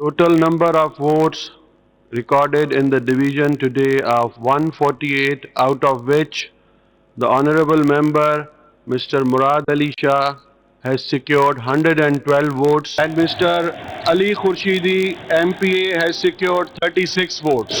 Total number of votes recorded in the division today of 148, out of which the honorable member Mr. Murad Ali Shah has secured 112 votes and Mr. Ali Khurshidi MPA has secured 36 votes.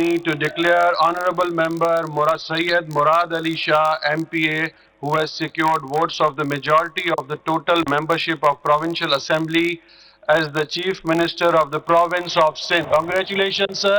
me to declare honorable member Sayyid Murad Ali Shah MPA, who has secured votes of the majority of the total membership of Provincial Assembly, as the Chief Minister of the province of Sindh. Congratulations sir.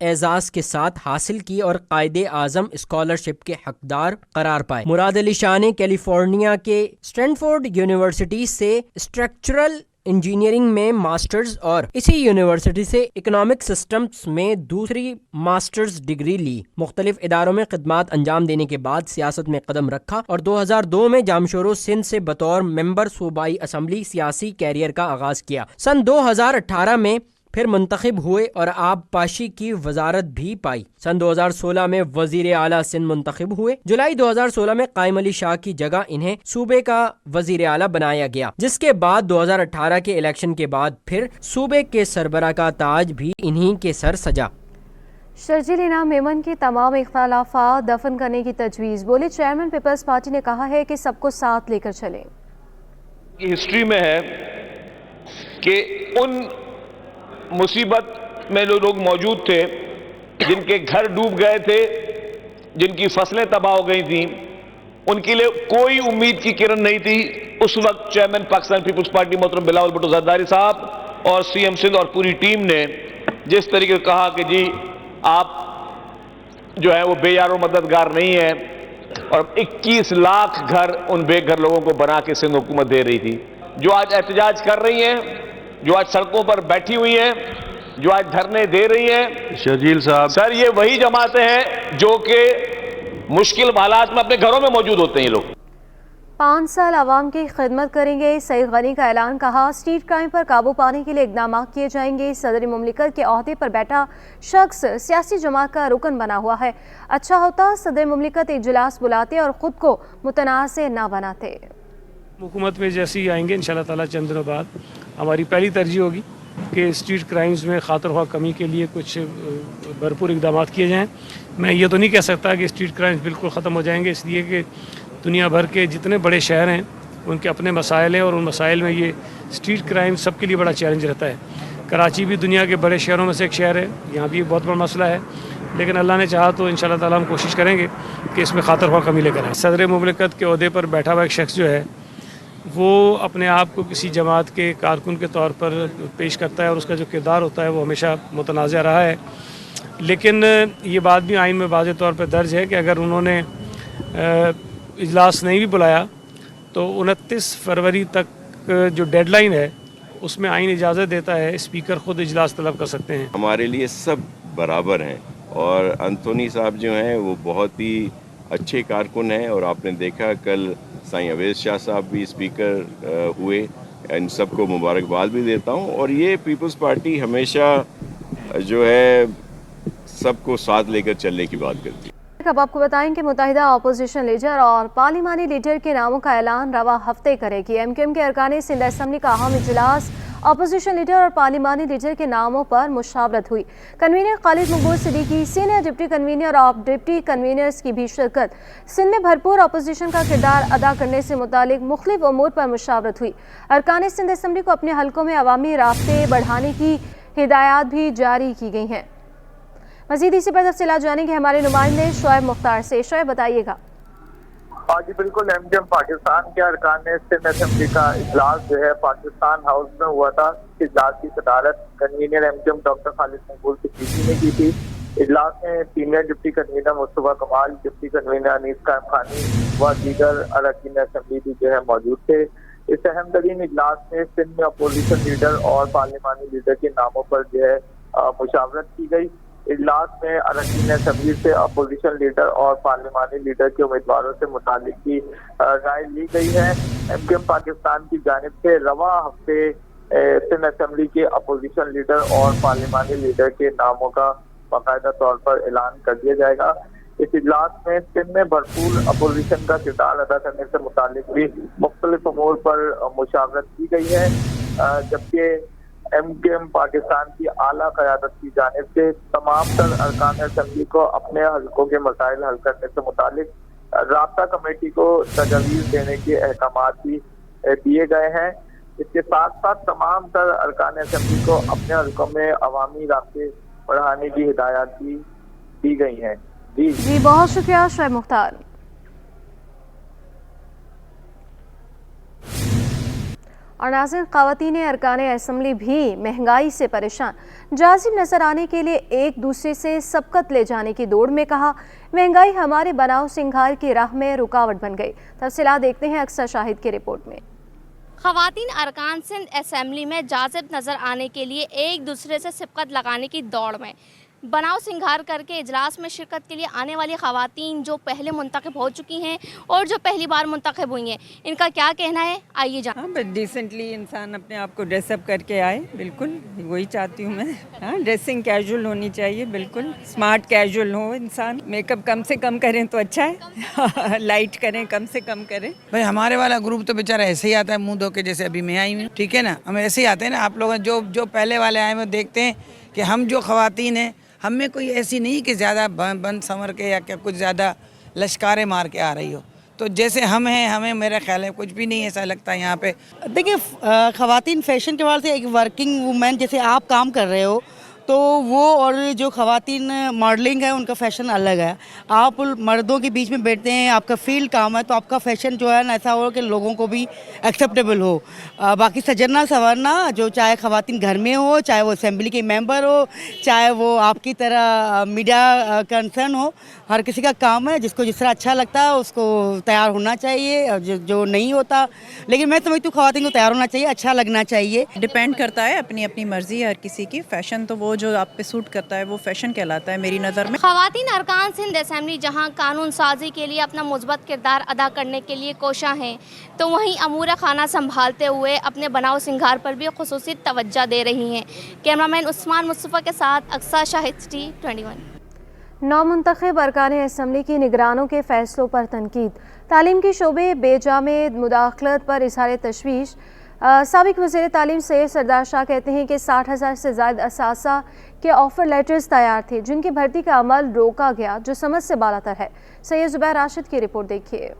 اعزاز کے ساتھ حاصل کی اور Quaid Azam scholarship کے حقدار قرار پائے۔ مراد علی شاہ نے کیلیفورنیا کے اسٹینفورڈ یونیورسٹی سے اسٹرکچرل انجینئرنگ میں ماسٹرز اور اسی یونیورسٹی سے اکنامک سسٹمز میں دوسری ماسٹرز ڈگری لی۔ مختلف اداروں میں خدمات انجام دینے کے بعد سیاست میں قدم رکھا اور 2002 میں جامشورو سندھ سے بطور ممبر صوبائی اسمبلی سیاسی کیریئر کا آغاز کیا۔ سن 2018 میں پھر منتخب ہوئے اور آب پاشی کی وزارت بھی پائی۔ سن 2016 میں وزیر اعلیٰ سندھ منتخب ہوئے۔ جولائی 2016 میں قائم علی شاہ کی جگہ انہیں صوبے کا وزیر اعلیٰ بنایا گیا، جس کے بعد 2018 کے الیکشن کے بعد پھر صوبے کے سربراہ کا تاج بھی انہی کے سر سجا۔ شرجیل انعام میمن کی تمام اختلافات دفن کرنے کی تجویز، بولے چیئرمین پیپلز پارٹی نے کہا ہے کہ سب کو ساتھ لے کر چلیں۔ ہسٹری میں ہے کہ ان مصیبت میں جو لوگ موجود تھے، جن کے گھر ڈوب گئے تھے، جن کی فصلیں تباہ ہو گئی تھیں، ان کے لیے کوئی امید کی کرن نہیں تھی۔ اس وقت چیئرمین پاکستان پیپلز پارٹی محترم بلاول بھٹو زرداری صاحب اور سی ایم سندھ اور پوری ٹیم نے جس طریقے سے کہا کہ جی آپ جو ہے وہ بے یار و مددگار نہیں ہیں، اور 21 لاکھ گھر ان بے گھر لوگوں کو بنا کے سندھ حکومت دے رہی تھی، جو آج احتجاج کر رہی ہیں، جو آج سڑکوں پر بیٹھی ہوئی ہیں، جو آج دھرنے دے رہی ہیں، شرجیل صاحب، سر یہ وہی جماعتیں ہیں جو کہ مشکل حالات میں اپنے گھروں میں موجود ہوتے ہیں۔ یہ لوگ 5 سال عوام کی خدمت کریں گے، سعید غنی کا اعلان، کہا اسٹریٹ کرائم پر قابو پانے کے لیے اقدامات کیے جائیں گے۔ صدر مملکت کے عہدے پر بیٹھا شخص سیاسی جماعت کا رکن بنا ہوا ہے، اچھا ہوتا صدر مملکت اجلاس بلاتے اور خود کو متنازع نہ بناتے۔ حکومت میں جیسے ہی آئیں گے انشاءاللہ تعالیٰ چند دنوں بعد ہماری پہلی ترجیح ہوگی کہ اسٹریٹ کرائمز میں خاطر خواہ کمی کے لیے کچھ بھرپور اقدامات کیے جائیں۔ میں یہ تو نہیں کہہ سکتا کہ اسٹریٹ کرائمز بالکل ختم ہو جائیں گے، اس لیے کہ دنیا بھر کے جتنے بڑے شہر ہیں ان کے اپنے مسائل ہیں، اور ان مسائل میں یہ اسٹریٹ کرائم سب کے لیے بڑا چیلنج رہتا ہے۔ کراچی بھی دنیا کے بڑے شہروں میں سے ایک شہر ہے، یہاں بھی بہت بڑا مسئلہ ہے، لیکن اللہ نے چاہا تو انشاءاللہ تعالیٰ ہم کوشش کریں گے کہ اس میں خاطر خواہ کمی لے کر آئیں۔ صدر مملکت کے عہدے پر بیٹھا ہوا ایک شخص جو ہے وہ اپنے آپ کو کسی جماعت کے کارکن کے طور پر پیش کرتا ہے، اور اس کا جو کردار ہوتا ہے وہ ہمیشہ متنازع رہا ہے، لیکن یہ بات بھی آئین میں واضح طور پر درج ہے کہ اگر انہوں نے اجلاس نہیں بھی بلایا تو 29 فروری تک جو ڈیڈ لائن ہے اس میں آئین اجازت دیتا ہے، اسپیکر خود اجلاس طلب کر سکتے ہیں۔ ہمارے لیے سب برابر ہیں، اور انتونی صاحب جو ہیں وہ بہت ہی اچھے کارکن ہیں، اور آپ نے دیکھا کل سائیں اویس شاہ صاحب بھی اسپیکر ہوئے، ان سب کو مبارکباد بھی دیتا ہوں۔ اور یہ پیپلز پارٹی ہمیشہ جو ہے سب کو ساتھ لے کر چلنے کی بات کرتی ہے۔ اب آپ کو بتائیں کہ متحدہ اپوزیشن لیڈر اور پارلیمانی لیڈر کے ناموں کا اعلان رواں ہفتے کرے گی۔ ایم کیو ایم کے ارکان سندھ اسمبلی کا اہم اجلاس، اپوزیشن لیڈر اور پارلیمانی لیڈر کے ناموں پر مشاورت ہوئی۔ کنوینر خالد Maqbool Siddiqui, senior deputy convener اور ڈپٹی کنوینرز کی بھی شرکت۔ سندھ میں بھرپور اپوزیشن کا کردار ادا کرنے سے متعلق مختلف امور پر مشاورت ہوئی۔ ارکان سندھ اسمبلی کو اپنے حلقوں میں عوامی رابطے بڑھانے کی ہدایات بھی جاری کی گئی ہیں۔ مزید اسی پر تفصیلات جانیں گے ہمارے نمائندے شعیب مختار سے۔ شعیب بتائیے گا۔ جی بالکل، ایم کیو ایم پاکستان کے ارکان سندھ اسمبلی کا اجلاس جو ہے پاکستان ہاؤس میں ہوا تھا۔ اجلاس کی صدارت convener M Q M doctor Khalid Maqbool Siddiqui نے کی تھی۔ اجلاس میں senior deputy convener Mustafa Kamal, deputy convener Anees Qaimkhani و دیگر اراکین اسمبلی بھی جو ہے موجود تھے۔ اس اہم ترین اجلاس میں سندھ میں اپوزیشن لیڈر اور پارلیمانی لیڈر کے ناموں پر جو ہے مشاورت کی گئی۔ اجلاس میں اراکین اسمبلی سے اپوزیشن لیڈر اور پارلیمانی لیڈر کے امیدواروں سے متعلق کی رائے لی گئی ہے۔ ایم کیو ایم پاکستان کی جانب سے رواں ہفتے سندھ اسمبلی کے اپوزیشن لیڈر اور پارلیمانی لیڈر کے ناموں کا باقاعدہ طور پر اعلان کر دیا جائے گا۔ اس اجلاس میں سندھ میں بھرپور اپوزیشن کا کردار ادا کرنے سے متعلق بھی مختلف امور پر مشاورت کی گئی ہے، جبکہ ایم کیو ایم پاکستان کی اعلیٰ قیادت کی جانب سے تمام تر ارکان اسمبلی کو اپنے حلقوں کے مسائل حل کرنے سے متعلق رابطہ کمیٹی کو تجاویز دینے کے احکامات بھی دیے گئے ہیں۔ اس کے ساتھ ساتھ تمام تر ارکان اسمبلی کو اپنے حلقوں میں عوامی رابطے بڑھانے کی ہدایات بھی دی گئی ہیں۔ جی بہت شکریہ شعیب مختار۔ اور ناظرین، خواتین ارکان اسمبلی بھی مہنگائی سے پریشان، جازب نظر آنے کے لیے ایک دوسرے سے سبقت لے جانے کی دوڑ میں کہا مہنگائی ہمارے بناؤ سنگھار کی راہ میں رکاوٹ بن گئی۔ تفصیلات دیکھتے ہیں اکثر شاہد کی رپورٹ میں۔ خواتین ارکان سندھ اسمبلی میں جازب نظر آنے کے لیے ایک دوسرے سے سبقت لگانے کی دوڑ میں بناؤ سنگھار کر کے اجلاس میں شرکت کے لیے آنے والی خواتین جو پہلے منتخب ہو چکی ہیں اور جو پہلی بار منتخب ہوئی ہیں، ان کا کیا کہنا ہے، آئیے جانیں۔ بس ڈیسنٹلی انسان اپنے آپ کو ڈریس اپ کر کے آئے، بالکل وہی چاہتی ہوں میں۔ ہاں، ڈریسنگ کیجول ہونی چاہیے، بالکل اسمارٹ کیجول ہو انسان۔ میک اپ کم سے کم کریں تو اچھا ہے، لائٹ کریں، کم سے کم کریں۔ بھائی ہمارے والا گروپ تو بیچارہ ایسے ہی آتا ہے منہ دھو کے، جیسے ابھی میں آئی ہوں، ٹھیک ہے نا، ہم ایسے ہی آتے ہیں نا۔ آپ لوگ جو پہلے والے آئے ہیں دیکھتے ہیں کہ ہم جو خواتین ہیں، ہم میں کوئی ایسی نہیں کہ زیادہ بند سنور کے یا کہ کچھ زیادہ لشکاریں مار کے آ رہی ہو، تو جیسے ہم ہیں، ہمیں میرا خیال ہے کچھ بھی نہیں ایسا لگتا ہے یہاں پہ۔ دیکھیں، خواتین فیشن کے حوالے سے ایک ورکنگ وومن جیسے آپ کام کر رہے ہو تو وہ، اور جو خواتین ماڈلنگ ہے ان کا فیشن الگ ہے۔ آپ مردوں کے بیچ میں بیٹھتے ہیں، آپ کا فیلڈ کام ہے، تو آپ کا فیشن جو ہے نا ایسا ہو کہ لوگوں کو بھی ایکسیپٹیبل ہو۔ باقی سجنا سنورنا جو چاہے خواتین گھر میں ہو، چاہے وہ اسمبلی کے ممبر ہو، چاہے وہ آپ کی طرح میڈیا کنسرن ہو، ہر کسی کا کام ہے۔ جس کو جس طرح اچھا لگتا ہے اس کو تیار ہونا چاہیے، اور جو نہیں ہوتا، لیکن میں سمجھتی ہوں خواتین کو تیار ہونا چاہیے، اچھا لگنا چاہیے۔ ڈپینڈ کرتا ہے اپنی اپنی مرضی ہر کسی کی۔ فیشن تو وہ جو آپ پہ سوٹ کرتا ہے وہ فیشن کہلاتا ہے میری نظر میں۔ خواتین ارکان سندھ اسمبلی جہاں قانون سازی کے لیے اپنا مثبت کردار ادا کرنے کے لیے کوشاں ہیں، تو وہیں امور خانہ سنبھالتے ہوئے اپنے بناؤ سنگھار پر بھی خصوصی توجہ دے رہی ہیں۔ کیمرامین عثمان مصطفیٰ کے ساتھ اقصیٰ شاہد سٹی 21۔ نومنتخب ارکان اسمبلی کی نگرانوں کے فیصلوں پر تنقید، تعلیم کے شعبے بے جا میں مداخلت پر اظہار تشویش۔ سابق وزیر تعلیم سید سردار شاہ کہتے ہیں کہ 60,000 سے زائد اساتذہ کے آفر لیٹرز تیار تھے جن کی بھرتی کا عمل روکا گیا، جو سمجھ سے بالاتر ہے۔ سید زبیر راشد کی رپورٹ دیکھیے۔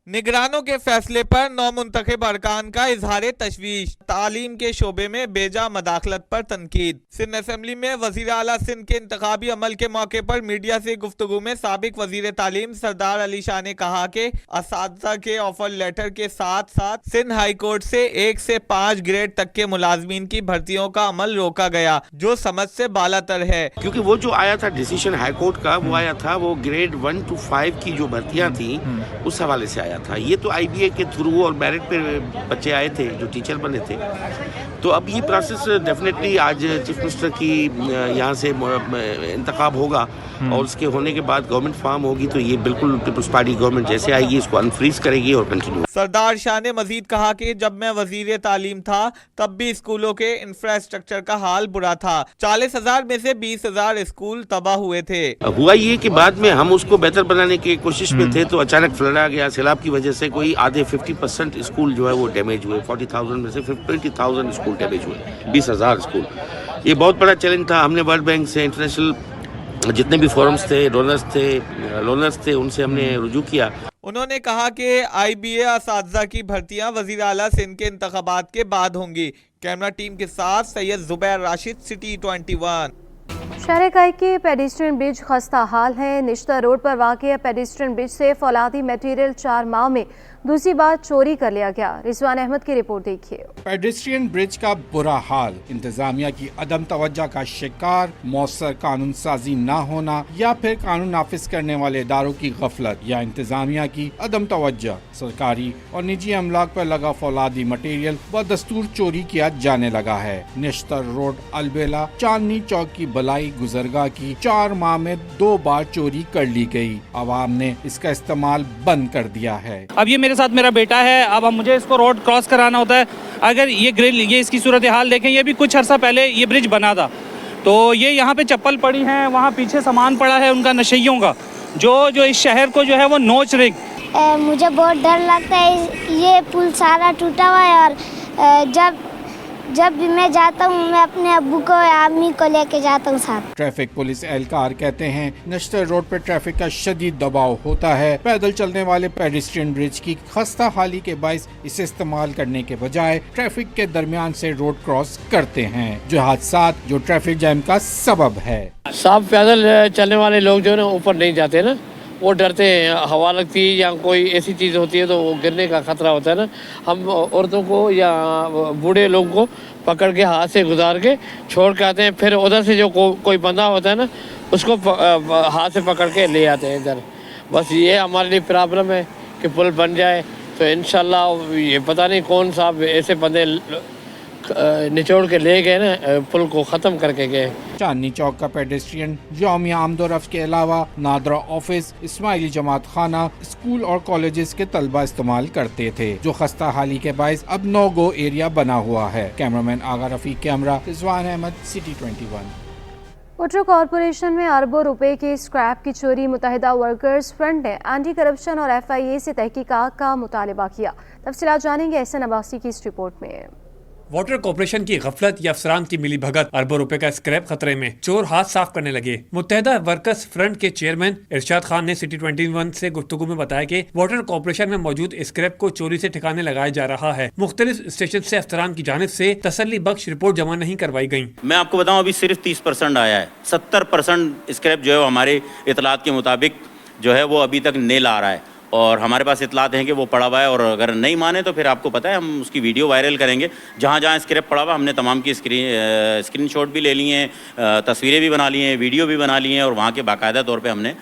نگرانوں کے فیصلے پر نومنتخب ارکان کا اظہار تشویش، تعلیم کے شعبے میں بے جا مداخلت پر تنقید۔ سندھ اسمبلی میں وزیر اعلیٰ سندھ کے انتخابی عمل کے موقع پر میڈیا سے گفتگو میں سابق وزیر تعلیم سردار علی شاہ نے کہا کہ اساتذہ کے آفر لیٹر کے ساتھ ساتھ سندھ ہائی کورٹ سے 1 سے 5 گریڈ تک کے ملازمین کی بھرتیوں کا عمل روکا گیا، جو سمجھ سے بالاتر ہے۔ کیونکہ وہ جو آیا تھا ڈیسیشن ہائی کورٹ کا، وہ آیا تھا وہ گریڈ 1 to 5 کی جو بھرتیاں تھیں اس حوالے سے آیا تھا۔ یہ تو آئی بی اے کے تھرو اور میرٹ پہ بچے آئے تھے جو ٹیچر بنے تھے، تو اب یہ پروسیس ڈیفینیٹلی آج چیف منسٹر کی یہاں سے انتخاب ہوگا اور اس کے ہونے کے بعد گورنمنٹ فارم ہوگی، تو یہ بالکل پیپلز پارٹی گورنمنٹ جیسے آئے گی اس کو انفریز کرے گی اور کنٹینیو۔ سردار شاہ نے مزید کہا کہ جب میں وزیر تعلیم تھا تب بھی اسکولوں کے انفراسٹرکچر کا حال برا تھا، 40,000 میں سے 20,000 اسکول تباہ ہوئے تھے۔ ہوا یہ کہ بعد میں ہم اس کو بہتر بنانے کی کوشش میں تھے تو اچانک فلڈ آ گیا، سیلاب کی وجہ سے کوئی آدھے 50% اسکول جو ہے وہ ڈیمیج ہوئے، 40,000 میں سے 20,000 اسکول ڈیمیج ہوئے، 20,000 اسکول۔ یہ بہت بڑا چیلنج تھا۔ ہم نے ورلڈ بینک سے، انٹرنیشنل جتنے بھی فورمز تھے، لونرز تھے، ان سے ہم نے رجوع کیا۔ انہوں نے کہا کہ آئی بی اے اساتذہ کی بھرتیاں وزیر اعلیٰ سندھ کے انتخابات کے بعد ہوں گی۔ کیمرہ ٹیم کے ساتھ سید زبیر راشد، سٹی 21۔ شہر کائی کے پیڈسٹرین برج خستہ حال ہے۔ نشتر روڈ پر واقع پیڈسٹرین برج سے فولادی میٹیریل 4 ماہ میں دوسری بار چوری کر لیا گیا۔ رضوان احمد کی رپورٹ دیکھیے۔ پیڈسٹرین برج کا برا حال انتظامیہ کی عدم توجہ کا شکار، مؤثر قانون سازی نہ ہونا، یا پھر قانون نافذ کرنے والے اداروں کی غفلت یا انتظامیہ کی عدم توجہ۔ سرکاری اور نجی املاک پر لگا فولادی مٹیریل بدستور چوری کیا جانے لگا ہے۔ نشتر روڈ، البیلا، چاندنی چوک کی بلائی گزرگاہ کی 4 ماہ میں 2 بار چوری کر لی گئی۔ عوام نے اس کا استعمال بند کر دیا ہے۔ اب یہ میرے ساتھ میرا بیٹا ہے، اب مجھے اس کو روڈ کراس کرانا ہوتا ہے۔ اگر یہ گرل، یہ اس کی صورتحال دیکھیں، یہ بھی کچھ عرصہ پہلے یہ برج بنا تھا، تو یہ یہاں پہ چپل پڑی ہیں، وہاں پیچھے سامان پڑا ہے ان کا نشیوں کا، جو اس شہر کو جو ہے وہ نوچ رہے۔ مجھے بہت ڈر لگتا ہے، یہ پل سارا ٹوٹا ہوا ہے، اور جب بھی میں جاتا ہوں میں اپنے ابو کو یا امی کو لے کے جاتا ہوں ساتھ۔ ٹریفک پولیس اہلکار کہتے ہیں نشتر روڈ پر ٹریفک کا شدید دباؤ ہوتا ہے۔ پیدل چلنے والے پیڈسٹرین برج کی خستہ حالی کے باعث اسے استعمال کرنے کے بجائے ٹریفک کے درمیان سے روڈ کراس کرتے ہیں، جو حادثات جو ٹریفک جام کا سبب ہے۔ صاف پیدل چلنے والے لوگ جو ہے نا اوپر نہیں جاتے نا، وہ ڈرتے ہیں ہوا لگتی ہے یا کوئی ایسی چیز ہوتی ہے تو وہ گرنے کا خطرہ ہوتا ہے نا. ہم عورتوں کو یا بوڑھے لوگوں کو پکڑ کے ہاتھ سے گزار کے چھوڑ کے آتے ہیں, پھر ادھر سے جو کوئی بندہ ہوتا ہے نا اس کو ہاتھ سے پکڑ کے لے آتے ہیں ادھر. بس یہ ہمارے لیے پرابلم ہے کہ پل بن جائے تو انشاءاللہ. یہ پتہ نہیں کون صاحب ایسے بندے نچوڑ کے لے گئے نا, پل کو ختم کر کے گئے. چاندنی چوک کا پیڈسٹرین یومیہ آمد و رفت کے علاوہ نادرا آفس, اسماعیلی جماعت خانہ, اسکول اور کالجز کے طلبہ استعمال کرتے تھے, جو خستہ حالی کے باعث اب نو گو ایریا بنا ہوا ہے. کیمرامین آغا رفیق camera, Rizwan Ahmed, city 21. Water corporation میں اربوں روپے کے اسکریپ کی چوری. متحدہ ورکرز فرنٹ نے اینٹی کرپشن اور FIA سے تحقیقات کا مطالبہ کیا. تفصیلات جانیں گے احسن عباسی کی اس رپورٹ میں. واٹر کارپوریشن کی غفلت یا افسران کی ملی بھگت, اربوں روپے کا اسکریپ خطرے میں, چور ہاتھ صاف کرنے لگے. متحدہ ورکرز فرنٹ کے چیئرمین ارشاد خان نے سٹی 21 سے گفتگو میں بتایا کہ واٹر کارپوریشن میں موجود اسکریپ کو چوری سے ٹھکانے لگایا جا رہا ہے. مختلف اسٹیشن سے افسران کی جانب سے تسلی بخش رپورٹ جمع نہیں کروائی گئی. میں آپ کو بتاؤں ابھی صرف 30% آیا ہے. 70% اسکریپ جو ہے ہمارے اطلاعات کے مطابق جو ہے وہ ابھی تک نیل آ رہا ہے, اور ہمارے پاس اطلاعات ہیں کہ وہ پڑا ہوا ہے, اور اگر نہیں مانے تو پھر آپ کو پتہ ہے ہم اس کی ویڈیو وائرل کریں گے. جہاں جہاں اسکریپ پڑا ہوا ہم نے تمام کی اسکرین شاٹ بھی لے لی ہیں, تصویریں بھی بنا لی ہیں, ویڈیو بھی بنا لی ہیں, اور وہاں کے باقاعدہ طور پہ ہم نے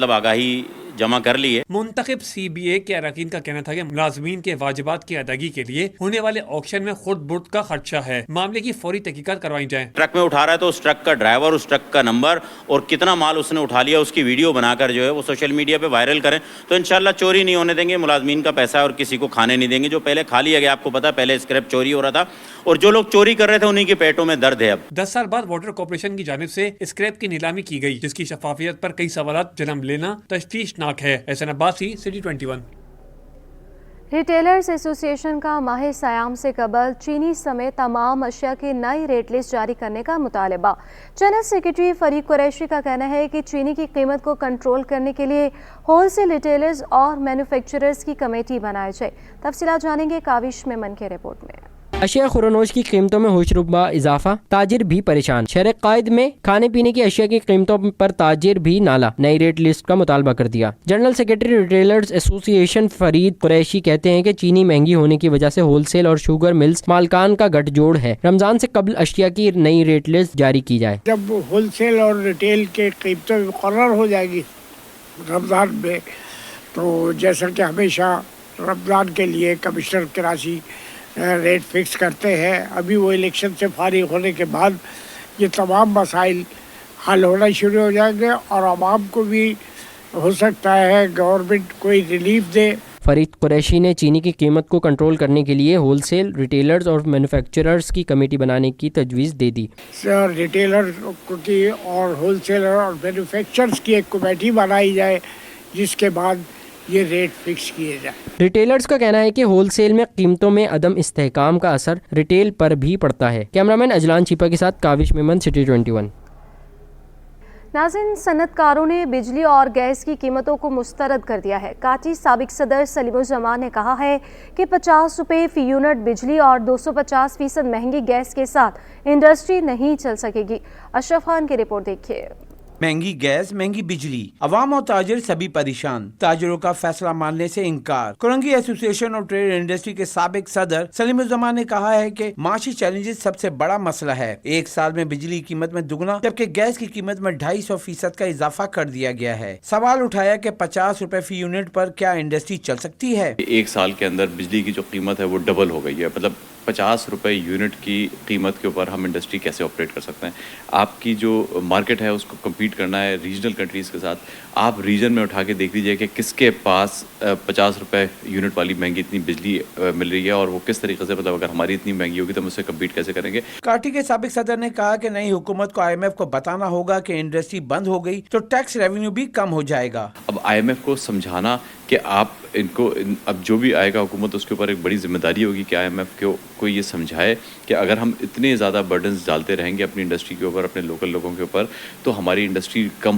آگاہی جمع کر لی ہے. منتخب CBA کے اراکین کا کہنا تھا کہ ملازمین کے واجبات کی ادائیگی کے لیے ہونے والے آکشن میں خود برد کا خدشہ ہے. معاملے کی فوری تحقیقات کروائی جائے. ٹرک میں اٹھا رہا ہے تو اس ٹرک کا ڈرائیور, اس ٹرک کا نمبر اور کتنا مال اس نے اٹھا لیا اس کی ویڈیو بنا کر جو ہے وہ سوشل میڈیا پہ وائرل کریں تو انشاءاللہ چوری نہیں ہونے دیں گے. ملازمین کا پیسہ ہے اور کسی کو کھانے نہیں دیں گے. جو پہلے کھا لیا گیا, آپ کو پتا پہلے اسکریپ چوری ہو رہا تھا, اور جو لوگ چوری کر رہے تھے انہیں کے پیٹوں میں درد ہے. اب 10 سال بعد واٹر کارپوریشن کی جانب سے اسکریپ کی نیلامی کی گئی, جس کی شفافیت پر کئی سوالات جنم لینا تشویشناک ہے. احسن عباسی, سٹی 21. ریٹیلرز ایسوسی ایشن کا ماہ سیام سے قبل چینی سمیت تمام اشیاء کی نئی ریٹ لسٹ جاری کرنے کا مطالبہ. جنرل سیکرٹری فریق قریشی کا کہنا ہے کہ چینی کی قیمت کو کنٹرول کرنے کے لیے ہول سیل ریٹیلرز اور مینوفیکچررز کی کمیٹی بنائی جائے. تفصیلات جانیں گے کاوش میمن کے رپورٹ میں. اشیاء خورنوش کی قیمتوں میں ہوشربا اضافہ, تاجر بھی پریشان. شہر قائد میں کھانے پینے کی اشیاء کی قیمتوں پر تاجر بھی نالا, نئی ریٹ لسٹ کا مطالبہ کر دیا. جنرل سیکرٹری ریٹیلرز ایسوسی ایشن فرید قریشی کہتے ہیں کہ چینی مہنگی ہونے کی وجہ سے ہول سیل اور شوگر ملز مالکان کا گٹھ جوڑ ہے. رمضان سے قبل اشیاء کی نئی ریٹ لسٹ جاری کی جائے. جب ہول سیل اور ریٹیل کے قیمتیں مقرر ہو جائے گی رمضان میں, تو جیسا کہ ہمیشہ رمضان کے لیے کمشنر کراچی ریٹ فکس کرتے ہیں. ابھی وہ الیکشن سے فارغ ہونے کے بعد یہ تمام مسائل حل ہونا شروع ہو جائیں گے, اور عوام کو بھی ہو سکتا ہے گورنمنٹ کوئی ریلیف دے. فرید قریشی نے چینی کی قیمت کو کنٹرول کرنے کے لیے ہول سیل, ریٹیلرز اور مینوفیکچررز کی کمیٹی بنانے کی تجویز دے دی. ریٹیلر کی اور ہول سیلر اور مینوفیکچررز کی ایک کمیٹی بنائی جائے, جس کے بعد یہ ریٹ فکس کیے جائے. ریٹیلرز کا کہنا ہے کہ ہول سیل میں قیمتوں میں عدم استحکام کا اثر ریٹیل پر بھی پڑتا ہے. کیمرامین اجلان چیپا کے ساتھ کاوش میمن, سٹی 21. ناظرین, صنعت کاروں نے بجلی اور گیس کی قیمتوں کو مسترد کر دیا ہے. کاٹی سابق صدر سلیم الزمان نے کہا ہے کہ 50 روپے فی یونٹ بجلی اور 250% مہنگی گیس کے ساتھ انڈسٹری نہیں چل سکے گی. اشرف خان کی رپورٹ دیکھیے. مہنگی گیس, مہنگی بجلی, عوام اور تاجر سبھی پریشان. تاجروں کا فیصلہ ماننے سے انکار. کرنگی ایسوسی ایشن اور ٹریڈ انڈسٹری کے سابق صدر سلیم الزمان نے کہا ہے کہ معاشی چیلنجز سب سے بڑا مسئلہ ہے. ایک سال میں بجلی کی قیمت میں دگنا جبکہ گیس کی قیمت میں 250% کا اضافہ کر دیا گیا ہے. سوال اٹھایا کہ 50 روپے فی یونٹ پر کیا انڈسٹری چل سکتی ہے. ایک سال کے اندر بجلی کی جو قیمت ہے وہ ڈبل ہو گئی ہے. مطلب 50 روپے یونٹ کی قیمت کے اوپر ہم انڈسٹری کیسے آپریٹ کر سکتے ہیں. آپ کی جو مارکیٹ ہے اس کو کمپیٹ کرنا ہے ریجنل کنٹریز کے ساتھ. آپ ریجن میں اٹھا کے دیکھ لیجئے کہ کس کے پاس 50 روپے یونٹ والی مہنگی اتنی بجلی مل رہی ہے, اور وہ کس طریقے سے, مطلب اگر ہماری اتنی مہنگی ہوگی تو ہم اس سے کمپیٹ کیسے کریں گے. کاٹی کے سابق صدر نے کہا کہ نئی حکومت کو IMF کو بتانا ہوگا کہ انڈسٹری بند ہو گئی تو ٹیکس ریونیو بھی کم ہو جائے گا. اب IMF کو سمجھانا کہ آپ ان کو اب جو بھی آئے گا حکومت اس کے اوپر ایک بڑی ذمہ داری ہوگی کہ IMF کو یہ سمجھائے کہ اگر ہم اتنے زیادہ برڈنز ڈالتے رہیں گے اپنی انڈسٹری کے اوپر, اپنے لوکل لوگوں کے اوپر, تو ہماری انڈسٹری کم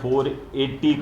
480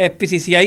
FPCCI